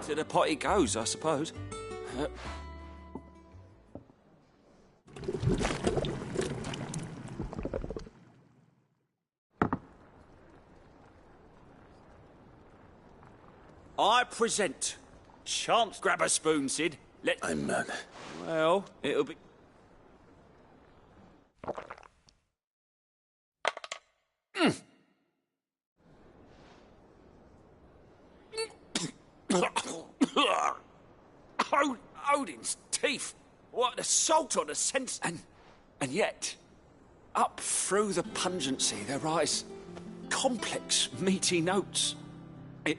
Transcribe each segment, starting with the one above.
To the pot it goes, I suppose. I present. Chance. Grab a spoon, Sid. I'm not. Well, it'll be... Odin's teeth. What assault on the sense. And yet, up through the pungency, there rise complex, meaty notes. It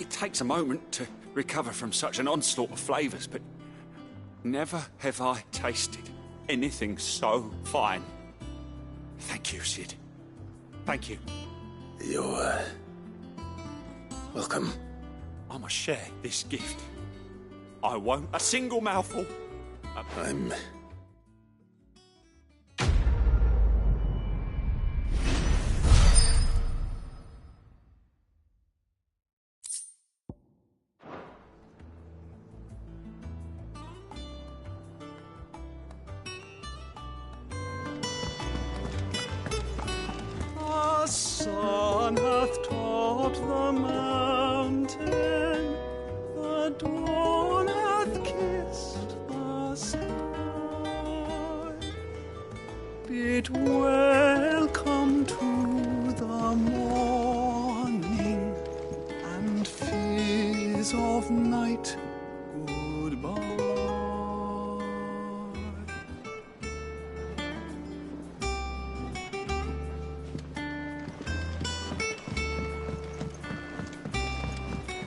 takes a moment to recover from such an onslaught of flavours, but never have I tasted anything so fine. Thank you, Sid. Thank you. You're welcome. I must share this gift. I won't a single mouthful. I'm... The sun hath taught the mountain, the dawn hath kissed the sky. Bid welcome to the morning, and fears of night goodbye.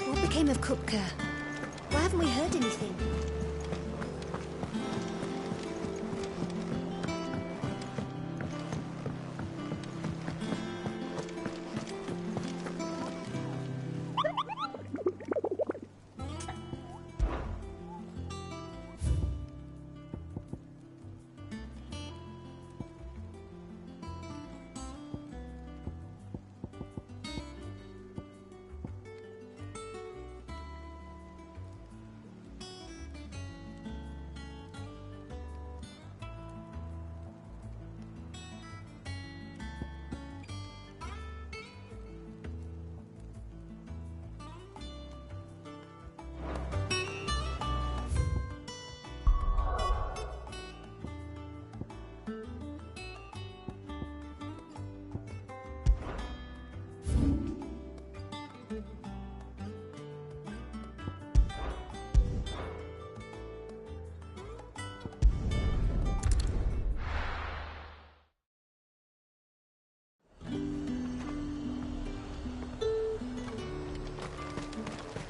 What became of Kupka? Why haven't we heard anything?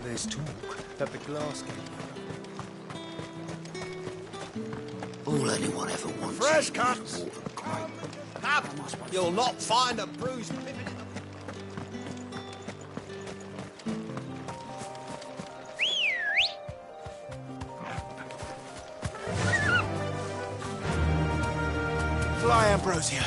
There's talk that the glass gate... All anyone ever wants... Fresh cuts! You'll not find a bruised pippin in the... Fly, Ambrosia.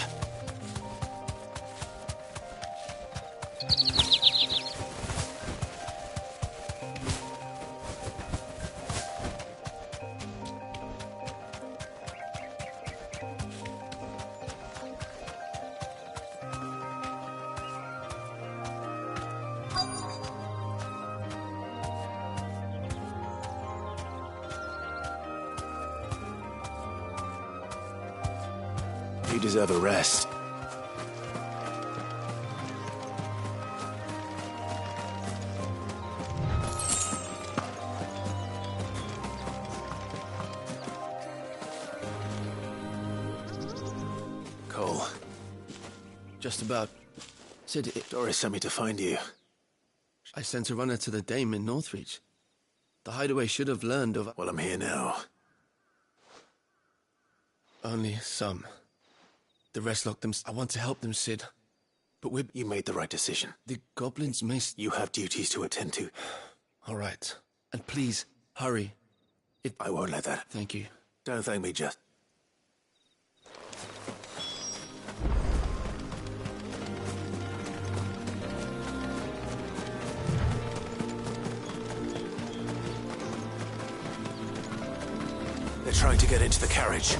You deserve a rest. Cole. Just about. Sid, Doris sent me to find you. I sent a runner to the Dame in Northreach. The hideaway should have learned of... Well, I'm here now. Only some. The rest locked them... I want to help them, Sid. But we're... You made the right decision. The goblins may... You have duties to attend to. All right. And please, hurry. I won't let that. Thank you. Don't thank me, just... They're trying to get into the carriage.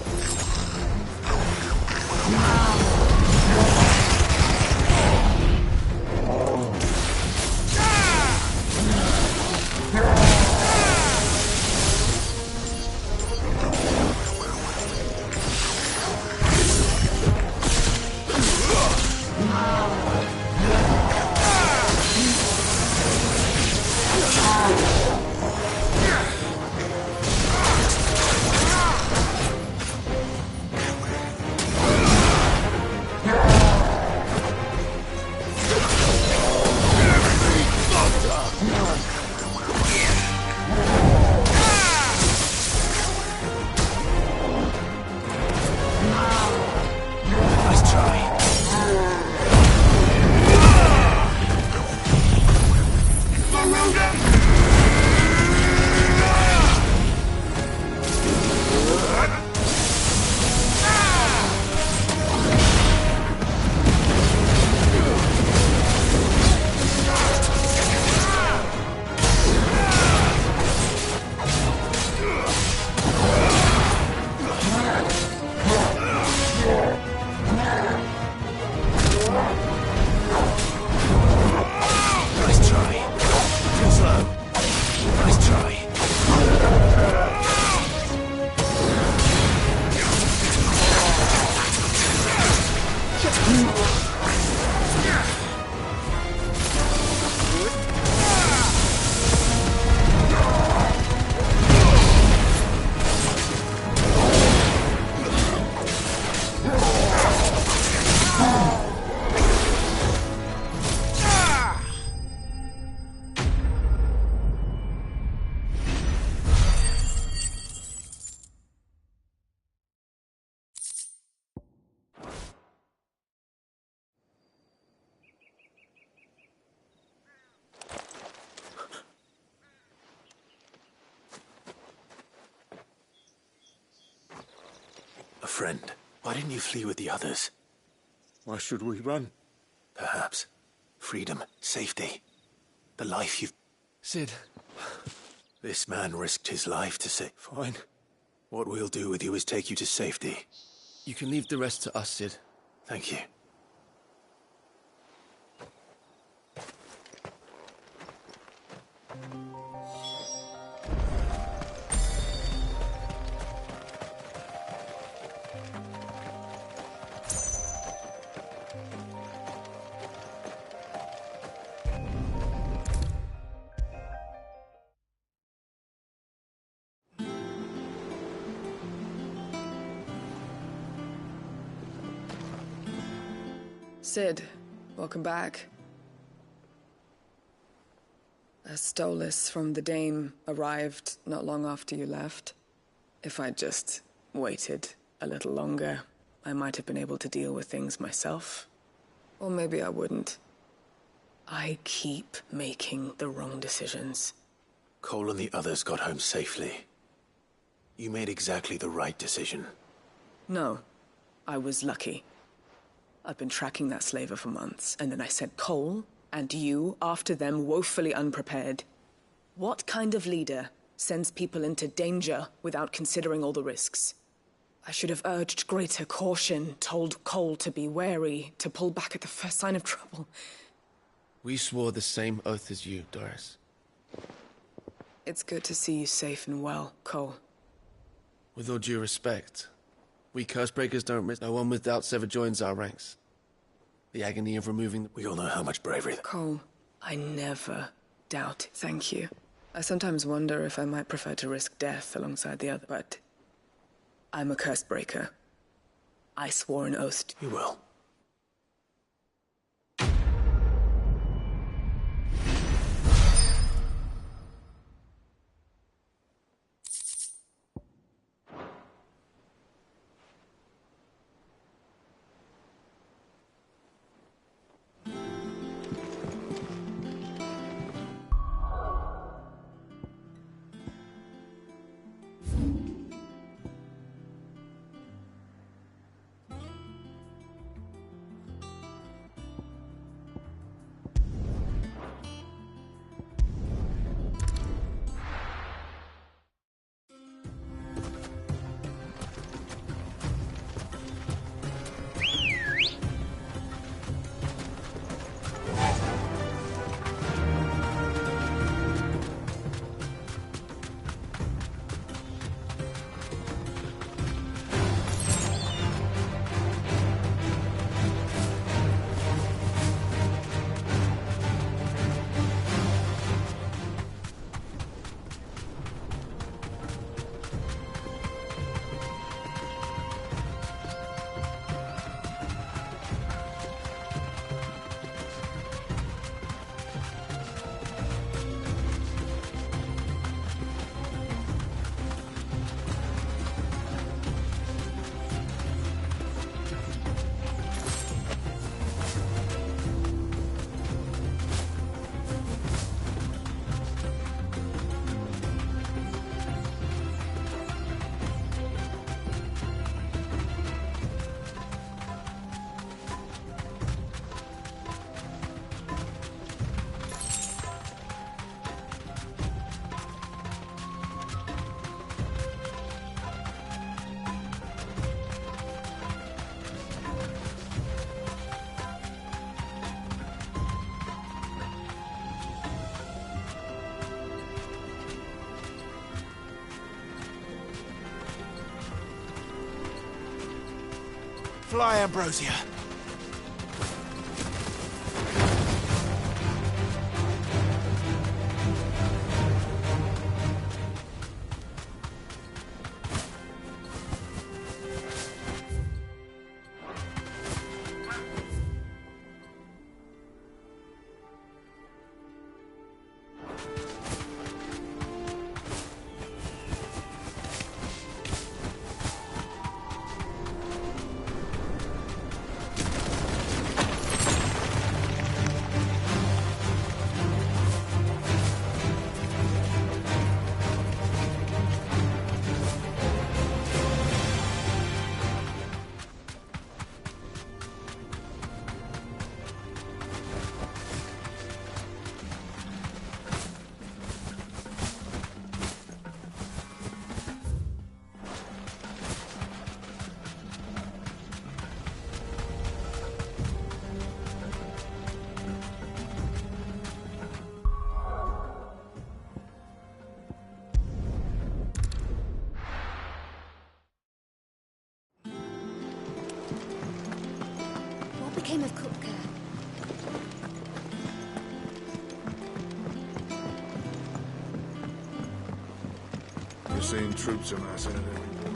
A friend. Why didn't you flee with the others? Why should we run? Perhaps. Freedom, safety. The life you've... Sid, This man risked his life to save... Fine. What we'll do with you is take you to safety. you can leave the rest to us, Sid. Thank you. Sid, welcome back. A Stolas from the Dame arrived not long after you left. If I'd just waited a little longer, I might have been able to deal with things myself. Or maybe I wouldn't. I keep making the wrong decisions. Cole and the others got home safely. You made exactly the right decision. No, I was lucky. I've been tracking that slaver for months, and then I sent Cole and you after them woefully unprepared. What kind of leader sends people into danger without considering all the risks? I should have urged greater caution, told Cole to be wary, to pull back at the first sign of trouble. We swore the same oath as you, Doris. It's good to see you safe and well, Cole. With all due respect, we Cursebreakers don't risk. No one with doubts ever joins our ranks. The agony of removing the... We all know how much bravery... Cole, I never doubt it. Thank you. I sometimes wonder if I might prefer to risk death alongside the other, but I'm a Cursebreaker. I swore an oath. You will. Fly, Ambrosia. What became of Kupka? You're seeing troops amassing at every point.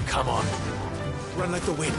Come on. Run like the wind.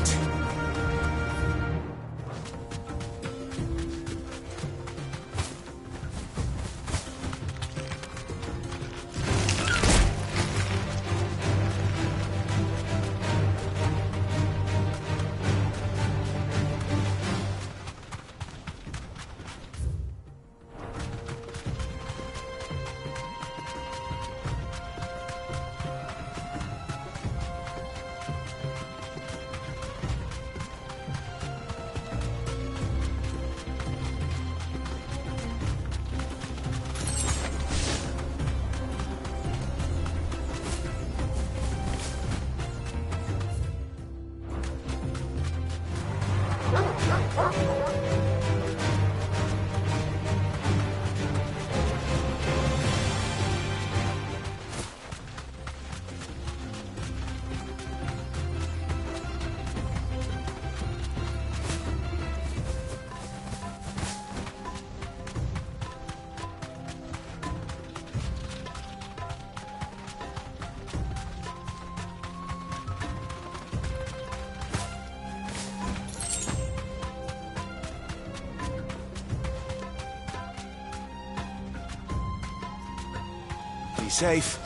Be safe.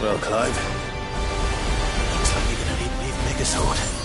Well, Clive, looks like you're gonna need me to make a sword.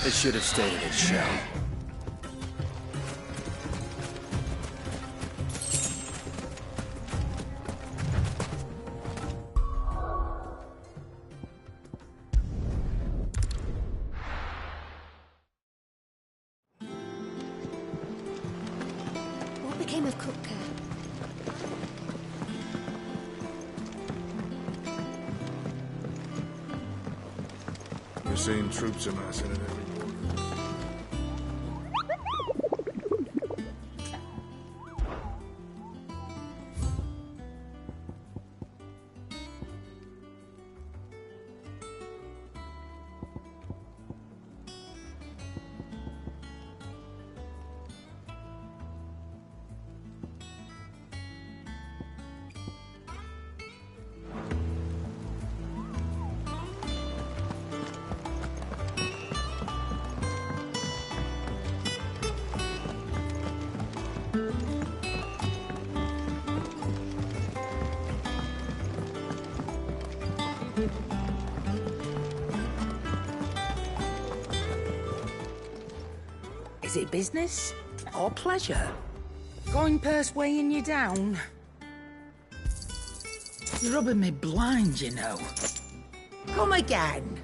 It should have stayed in its shell. What became of Kupka? You're seeing troops amassing at every border. Is it business or pleasure? Going purse weighing you down? You're rubbing me blind, you know. Come again.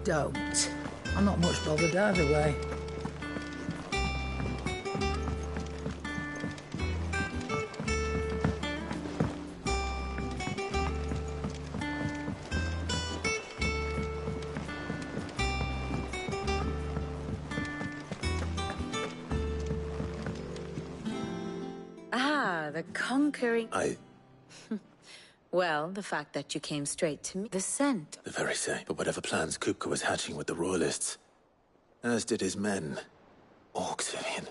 Don't. I'm not much bothered either way. Ah, the conquering... I... Well, the fact that you came straight to me. The scent. The very same. But whatever plans Kupka was hatching with the Royalists, as did his men. Orcs, Vivian.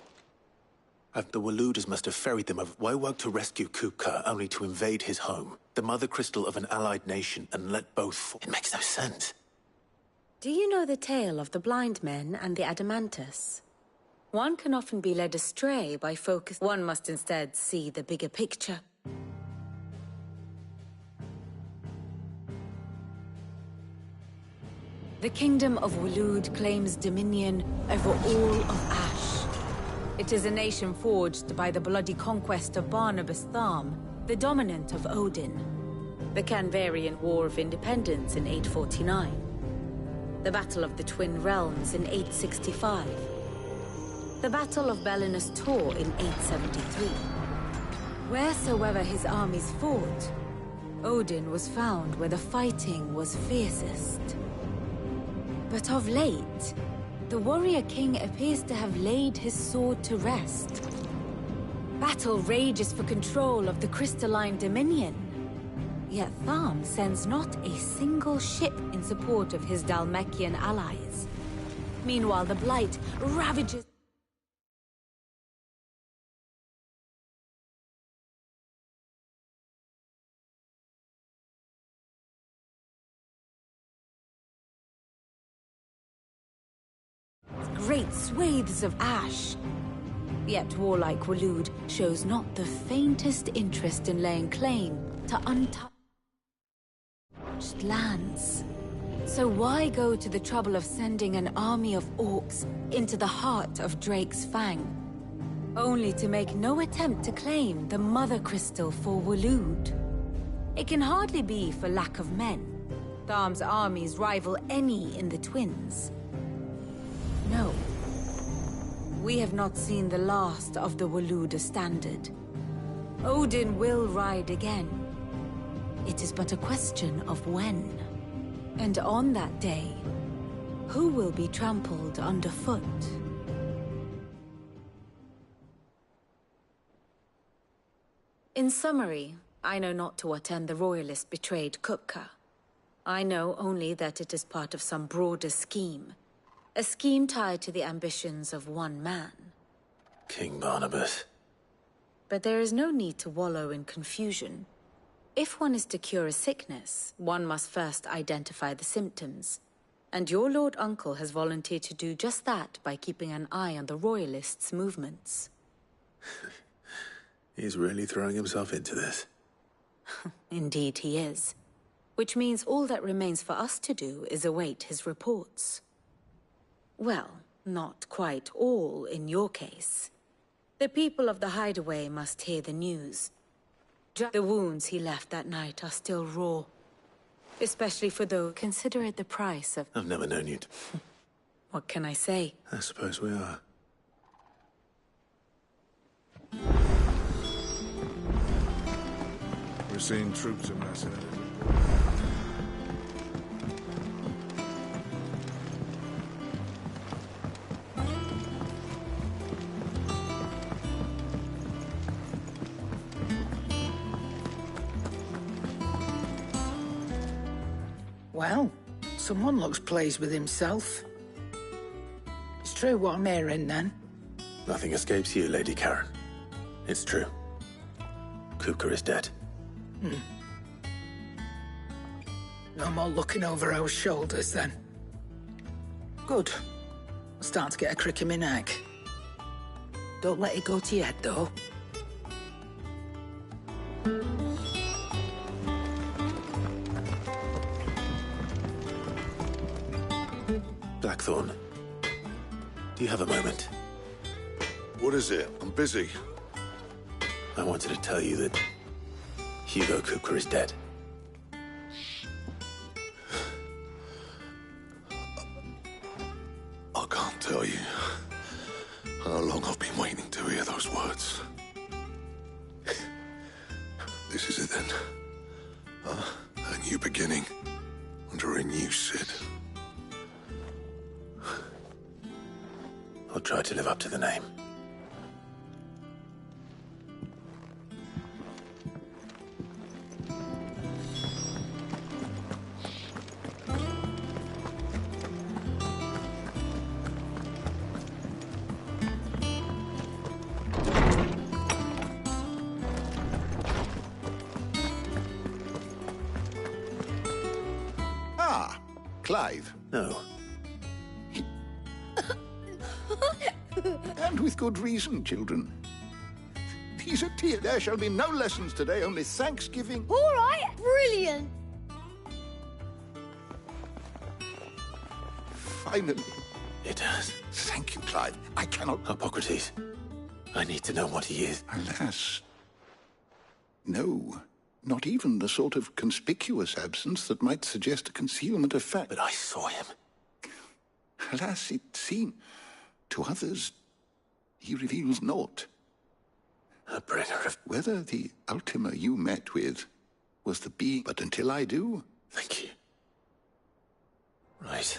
The Waluders must have ferried them over. Why work to rescue Kupka, only to invade his home? The mother crystal of an allied nation, and let both fall. It makes no sense. Do you know the tale of the blind men and the Adamantus? One can often be led astray by focus. One must instead see the bigger picture. The kingdom of Waloed claims dominion over all of Ash. It is a nation forged by the bloody conquest of Barnabas Tharm, the dominant of Odin. The Canvarian War of Independence in 849. The Battle of the Twin Realms in 865. The Battle of Belinus Tor in 873. Wheresoever his armies fought, Odin was found where the fighting was fiercest. But of late, the warrior king appears to have laid his sword to rest. Battle rages for control of the crystalline dominion. Yet Tharm sends not a single ship in support of his Dhalmekian allies. Meanwhile, the Blight ravages... great swathes of Ash. Yet warlike Waloed shows not the faintest interest in laying claim to untouched lands. So why go to the trouble of sending an army of orcs into the heart of Drake's Fang, only to make no attempt to claim the Mother Crystal for Waloed? It can hardly be for lack of men. Tharm's armies rival any in the Twins. No. We have not seen the last of the Waloed standard. Odin will ride again. It is but a question of when. And on that day, who will be trampled underfoot? In summary, I know not to what end the Royalists betrayed Kupka. I know only that it is part of some broader scheme. A scheme tied to the ambitions of one man. King Barnabas. But there is no need to wallow in confusion. If one is to cure a sickness, one must first identify the symptoms. And your Lord Uncle has volunteered to do just that by keeping an eye on the Royalists' movements. He's really throwing himself into this. Indeed he is. Which means all that remains for us to do is await his reports. Well, not quite all in your case. The people of the Hideaway must hear the news. The wounds he left that night are still raw. Especially for those... Consider it the price of... I've never known you to... What can I say? I suppose we are. We're seeing troops amassing. Well, someone looks pleased with himself. It's true what I'm hearing, then. Nothing escapes you, Lady Karen. It's true. Kupka is dead. No more looking over our shoulders, then. Good. I'm starting to get a crick in my neck. Don't let it go to your head, though. Blackthorn, do you have a moment? What is it? I'm busy. I wanted to tell you that Hugo Kupka is dead. I can't tell you how long I've been waiting to hear those words. This is it then. A new beginning under a new Cid. I'll try to live up to the name. Clive. No, with good reason, children. These are tears. There shall be no lessons today, only Thanksgiving. All right, brilliant. Finally. It does. Thank you, Clive. I cannot... Hippocrates, I need to know what he is. Alas. No. Not even the sort of conspicuous absence that might suggest a concealment of fact. But I saw him. Alas, it seems... To others, he reveals naught. A bringer of... Whether the Ultima you met with was the being... But until I do... Thank you. Right.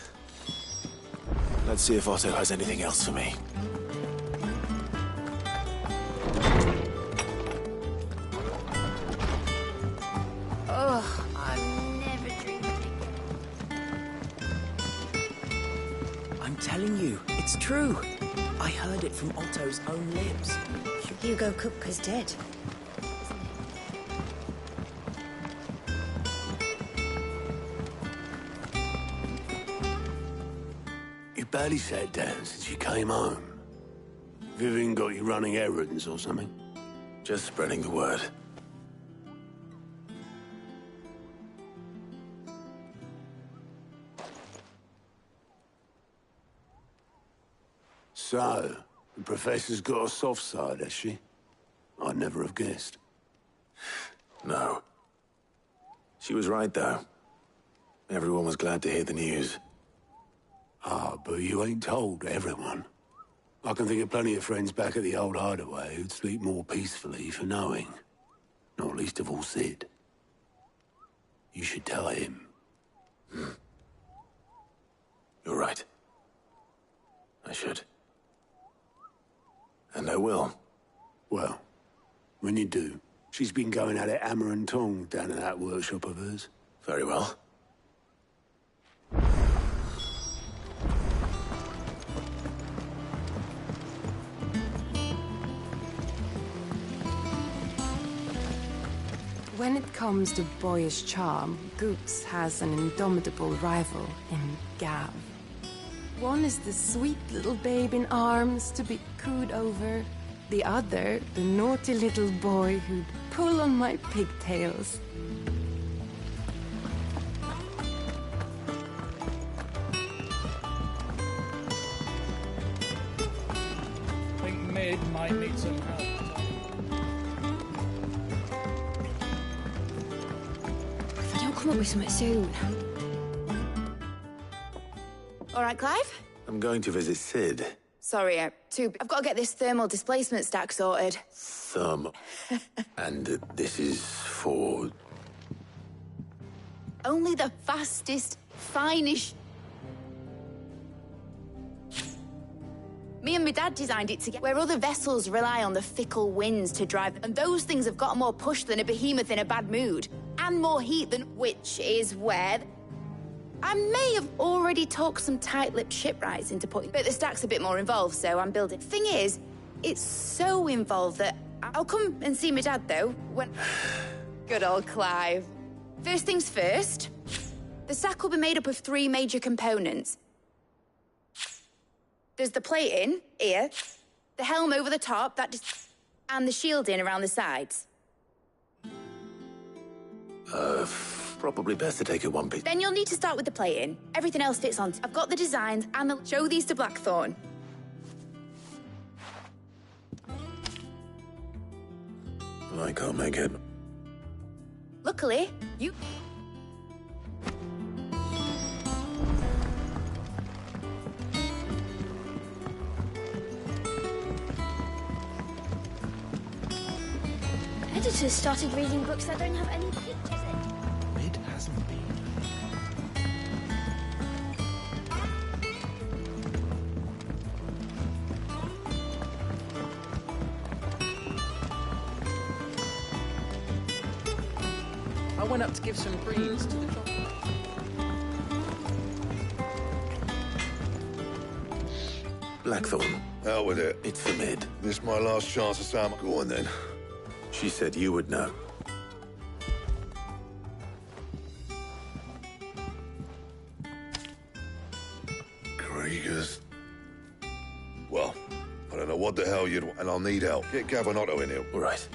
Let's see if Otto has anything else for me. Ugh, I'm never drinking. I'm telling you, it's true. I heard it from Otto's own lips. Hugo Kupka's dead. You barely sat down since you came home. Vivian got you running errands or something? Just spreading the word. So, the Professor's got a soft side, has she? I'd never have guessed. No. She was right, though. Everyone was glad to hear the news. Ah, but you ain't told everyone. I can think of plenty of friends back at the old hideaway who'd sleep more peacefully for knowing. Not least of all Sid. You should tell him. You're right. I should. And I will. Well, when you do, she's been going at it hammer and tong down in that workshop of hers. Very well. When it comes to boyish charm, Goops has an indomitable rival in Gav. One is the sweet little babe in arms to be cooed over. The other, the naughty little boy who'd pull on my pigtails. I think Mid might need some help. If I don't come up with something soon. All right, Clive? I'm going to visit Sid. Sorry, I've got to get this thermal displacement stack sorted. And this is for... Only the fastest, finest... Me and my dad designed it together, where other vessels rely on the fickle winds to drive, and those things have got more push than a behemoth in a bad mood, and more heat than... Which is where... I may have already talked some tight-lipped shipwrights into putting, but the stack's a bit more involved, so I'm building. Thing is, it's so involved that I'll come and see my dad, though, when... Good old Clive. First things first, the stack will be made up of 3 major components. There's the plating, here, the helm over the top, and the shielding around the sides. Probably best to take it one piece. Then you'll need to start with the plating. Everything else fits on. I've got the designs, and I'll show these to Blackthorn. I can't make it. Luckily, you... Editors started reading books that don't have any pictures in. It hasn't been. I went up to give some greens to the chocolate. Blackthorn. Out with it. It's for Mid. This is my last chance of Sam. Go on, then. She said you would know. Kriegers. Well, I don't know what the hell hell you'd want, and I'll need help. Get Gav and Otto in here. All right.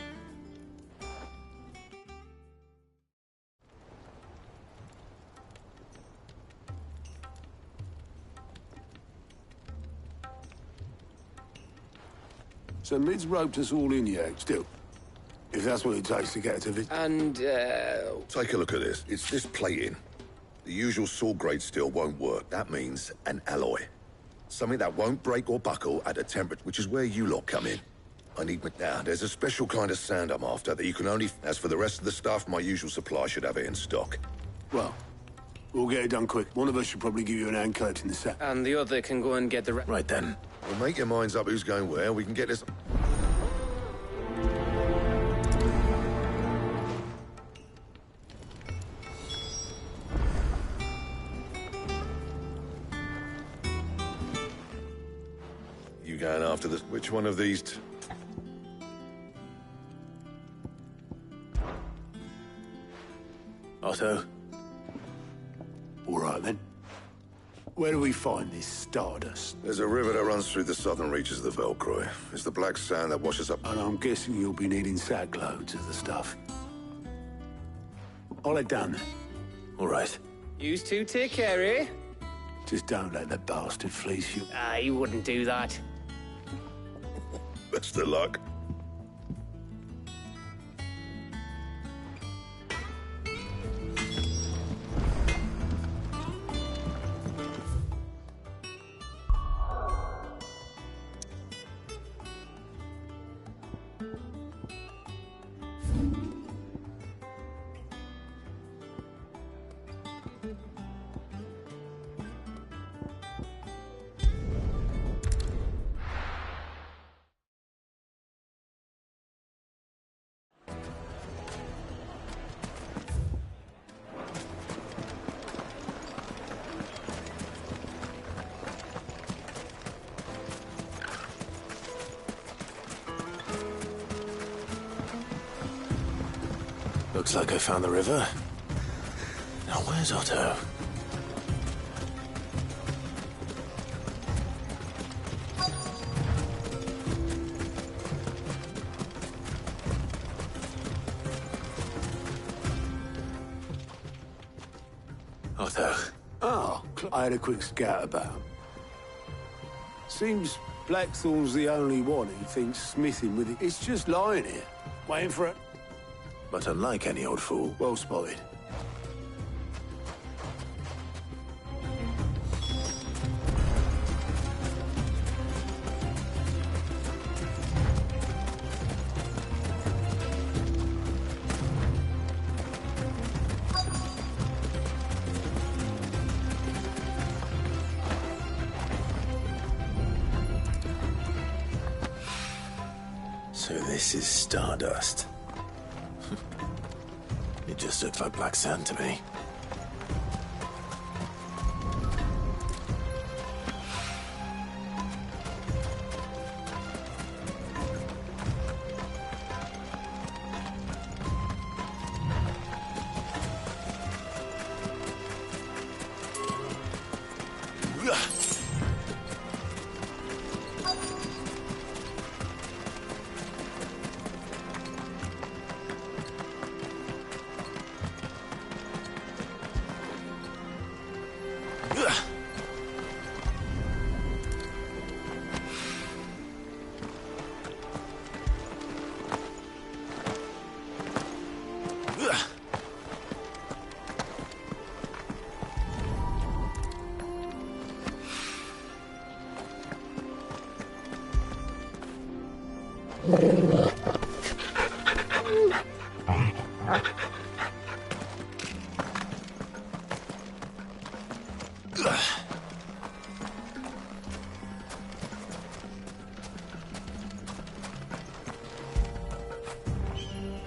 So Mid's roped us all in here, still. If that's what it takes to get to the... And, Take a look at this. It's this plating. The usual sword-grade steel won't work. That means an alloy. Something that won't break or buckle at a temperature, which is where you lot come in. I need... Now, there's a special kind of sand I'm after that you can only... As for the rest of the stuff, my usual supply should have it in stock. Well, we'll get it done quick. One of us should probably give you an hand collecting the sack. And the other can go and get the... Right then. Well, make your minds up who's going where. We can get this... You going after this? Which one of these... Otto? All right, then. Where do we find this stardust? There's a river that runs through the southern reaches of the Velcroy. It's the black sand that washes up... And I'm guessing you'll be needing sackloads of the stuff. I'll head down there. All right. Yous two take care, eh? Just don't let the bastard fleece you. He wouldn't do that. Best of luck. Looks like I found the river. Now where's Otto? Otto. Oh, I had a quick scout about. Seems Blackthorn's the only one who thinks smithing with it. It's just lying here, waiting for it. But unlike any old fool. Well spotted. So this is stardust. It just looks like black sand to me.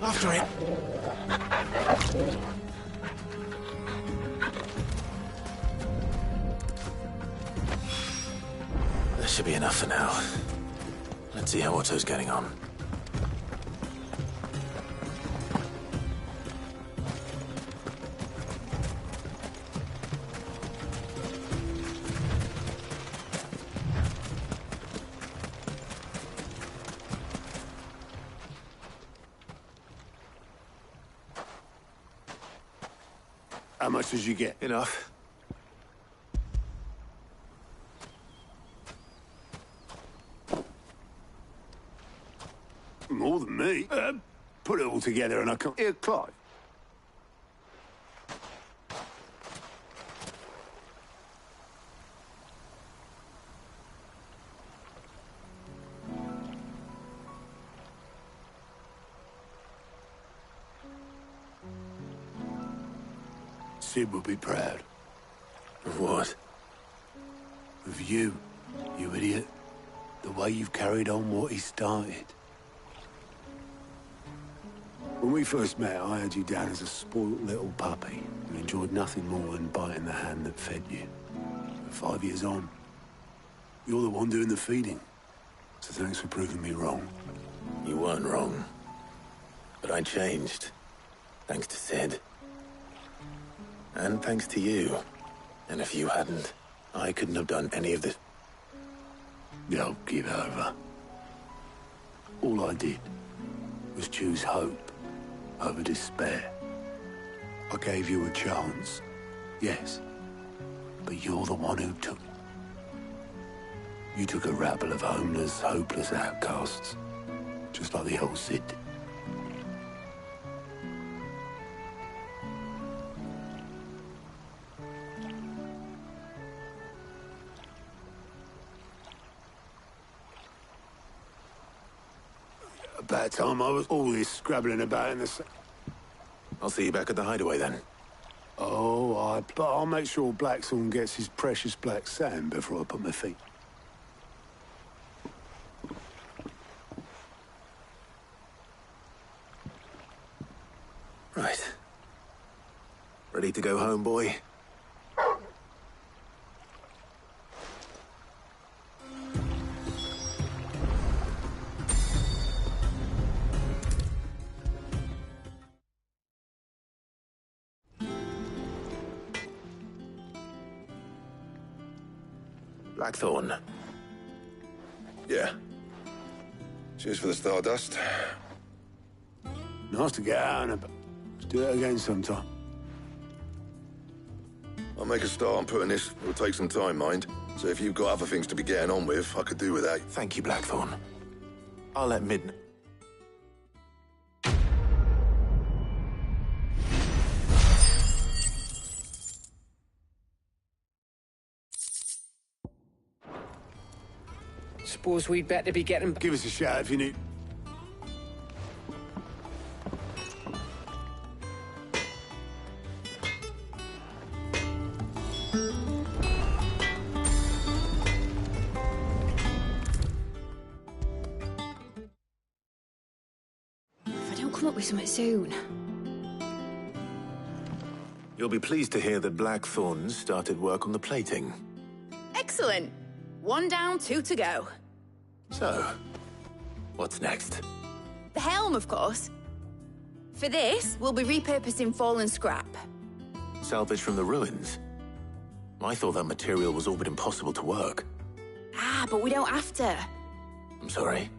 After it. That should be enough for now. Let's see how Otto's getting on. How much did you get? Enough. More than me. Put it all together and I can't... Here, Clive. Sid will be proud. Of what? Of you, you idiot. The way you've carried on what he started. When we first met, I had you down as a spoilt little puppy who enjoyed nothing more than biting the hand that fed you. But 5 years on, you're the one doing the feeding. So thanks for proving me wrong. You weren't wrong. But I changed. Thanks to Sid. And thanks to you. And if you hadn't, I couldn't have done any of this. Yo, give over. All I did was choose hope over despair. I gave you a chance, yes. But you're the one who took... You took a rabble of homeless, hopeless outcasts. Just like the old Sid did. About time I was all this scrabbling about in the... I'll see you back at the hideaway then. Oh, but I'll make sure Blackthorn gets his precious black sand before I put my feet. Right. Ready to go home, boy? Blackthorn. Yeah. Cheers for the stardust. Nice to get out and about. Let's do it again sometime. I'll make a start on putting this. It'll take some time, mind. So if you've got other things to be getting on with, I could do without. Thank you, Blackthorn. I'll let Midnight... Suppose we'd better be getting... Give us a shout if you need... If I don't come up with something soon. You'll be pleased to hear that Blackthorn started work on the plating. Excellent. 1 down, 2 to go. So, what's next? The helm, of course. For this, we'll be repurposing fallen scrap. Salvage from the ruins? I thought that material was all but impossible to work. Ah, but we don't have to. I'm sorry.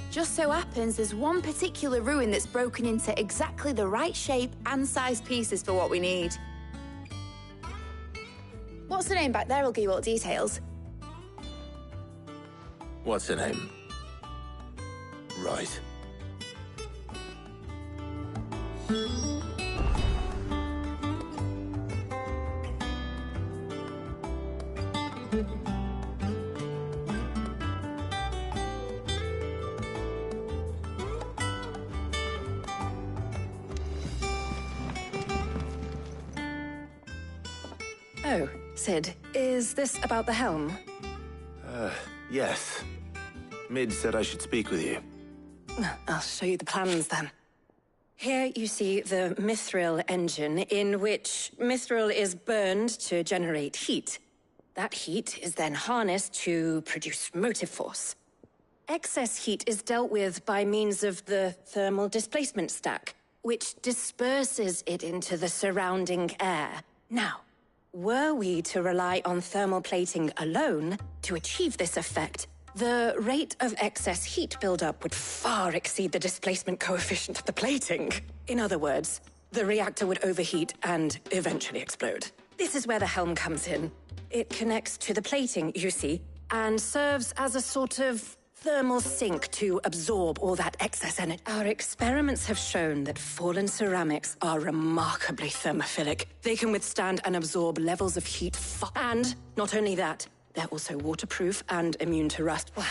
Just so happens there's one particular ruin that's broken into exactly the right shape and size pieces for what we need. What's the name back there? I'll give you all the details. What's her name? Right. Oh, Sid, is this about the helm? Yes. Mid said I should speak with you. I'll show you the plans then. Here you see the mithril engine, in which mithril is burned to generate heat. That heat is then harnessed to produce motive force. Excess heat is dealt with by means of the thermal displacement stack, which disperses it into the surrounding air. Now, were we to rely on thermal plating alone to achieve this effect, the rate of excess heat buildup would far exceed the displacement coefficient of the plating. In other words, the reactor would overheat and eventually explode. This is where the helm comes in. It connects to the plating, you see, and serves as a sort of thermal sink to absorb all that excess energy. Our experiments have shown that fallen ceramics are remarkably thermophilic. They can withstand and absorb levels of heat and not only that, they're also waterproof and immune to rust. Why?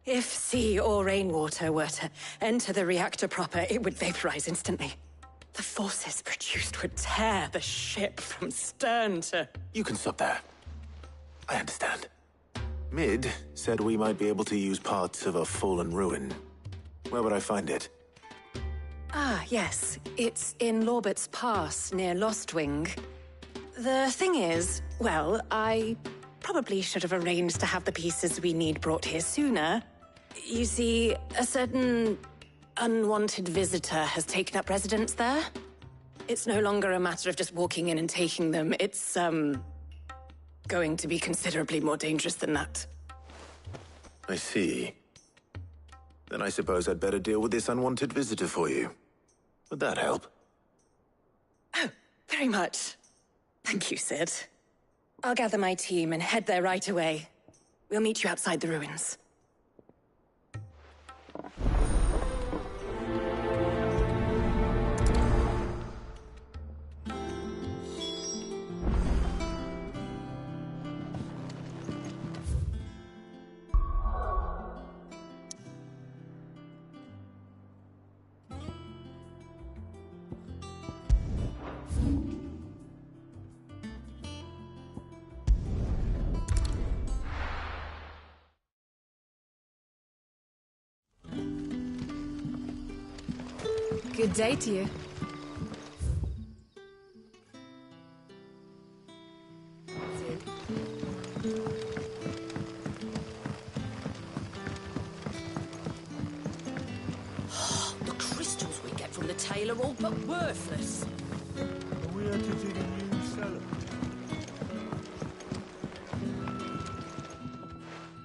If sea or rainwater were to enter the reactor proper, it would vaporize instantly. The forces produced would tear the ship from stern to... You can stop there. I understand. Mid said we might be able to use parts of a fallen ruin. Where would I find it? Ah, yes. It's in Lorbert's Pass, near Lostwing. The thing is, well, I probably should have arranged to have the pieces we need brought here sooner. You see, a certain unwanted visitor has taken up residence there. It's no longer a matter of just walking in and taking them. It's, going to be considerably more dangerous than that. I see. Then I suppose I'd better deal with this unwanted visitor for you. Would that help? Oh, very much. Thank you, Sid. I'll gather my team and head there right away. We'll meet you outside the ruins. Good day to you. The crystals we get from the tailor are all but worthless. Are we had to dig a new cellar?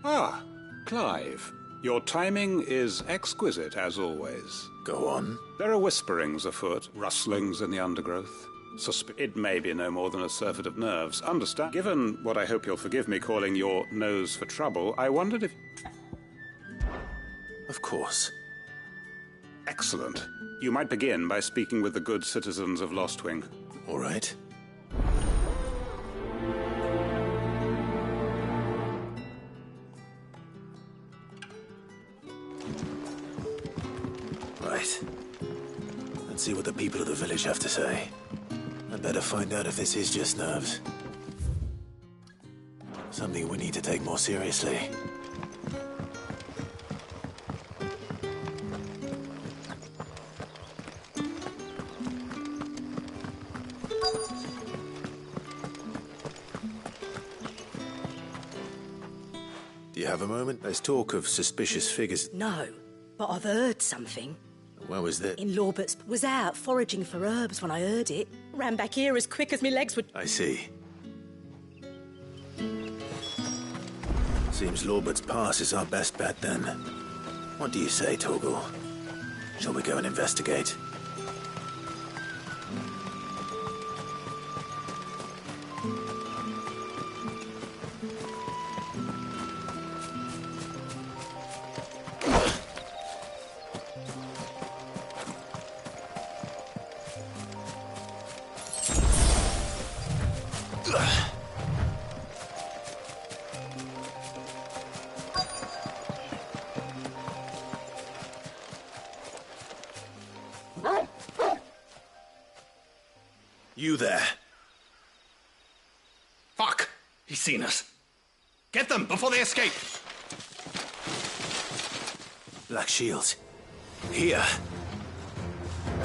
Ah, Clive. Your timing is exquisite, as always. Go on. There are whisperings afoot, rustlings in the undergrowth. It may be no more than a surfeit of nerves. Understand? Given what I hope you'll forgive me calling your nose for trouble, I wondered if... Of course. Excellent. You might begin by speaking with the good citizens of Lostwing. All right. Right. Let's see what the people of the village have to say. I'd better find out if this is just nerves. Something we need to take more seriously. Do you have a moment? There's talk of suspicious figures. No, but I've heard something. Where was that? In Lorbert's. Was out foraging for herbs when I heard it. Ran back here as quick as my legs would... I see. Seems Lorbert's Pass is our best bet, then. What do you say, Torgal? Shall we go and investigate? You there. Fuck! He's seen us. Get them before they escape! Black shields. Here.